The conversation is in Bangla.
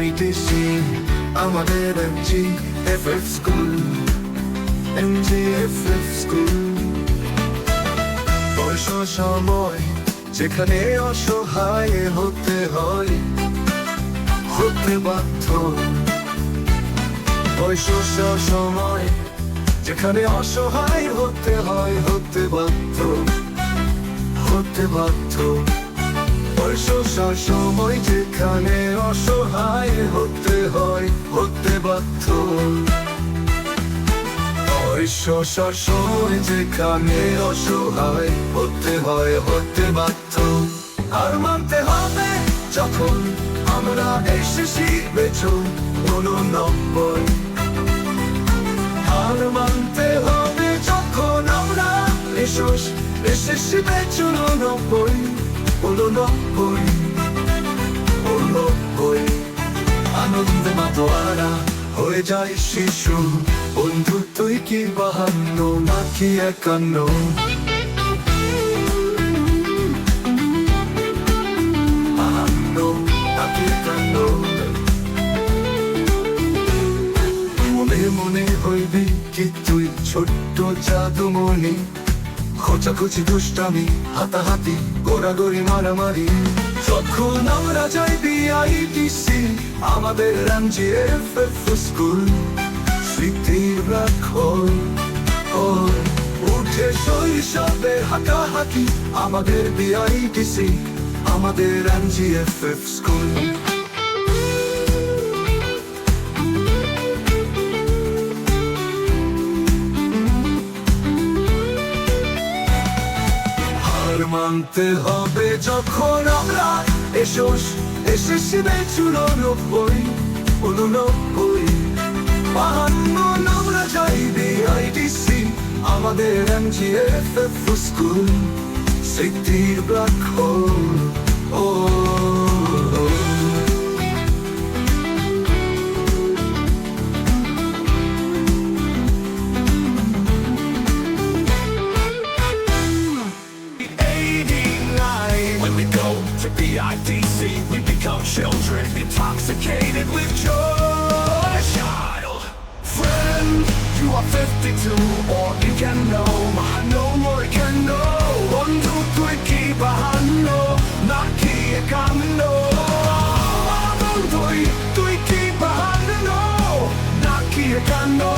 বিআইটিসি আমাদের এমজিএফএফ স্কুল, এমজিএফএফ স্কুল। বয়স সময় যেখানে অসহায় হতে হয়, হতে বাধ্য। বয়স সময় যেখানে অসহায় হতে হয়, হতে বাধ্য, হতে বাধ্য। বয়স সময় যেখানে অসহায় হতে হয়, হতে বাধ্য। বয়স সময় যেখানে অসহায় হতে হয়, হতে বাধ্য। আর মানতে হবে যখন আমরা এসেছি বেচুন 89। আর মানতে হবে যখন আমরা এসেছি বেচুন 89। আনন্দে মাতোয়ারা হয়ে যায় শিশু। বন্ধু তুই কি 52 নাকি 51? মনে মনে হইবি কি তুই ছোট্ট জাদুমণি, খোঁচাখুচি দুষ্টামি, হাতাহাতি, গোড়াগড়ি, মারামারি। যখন আমরা যাই বিআইটিসি আমাদের এমজিএফএফ স্কুল, স্মৃতির রাখল উঠে শৈশবে হাঁটাহাঁটি। আমাদের বিআইটিসি আমাদের এমজিএফএফ স্কুল। মানতে হবে যখন আমরা এসেছি বেচুন 89। আমরা যাই বিআইটিসি আমাদের এমজিএফএফ স্কুল, স্মৃতির black hole. BITC, we become children, intoxicated with joy. Child, friend, you are 52, or you can know, no more can know. Bondhu tui ki bahano, naki ekano. Bondhu tui ki bahano, naki ekano.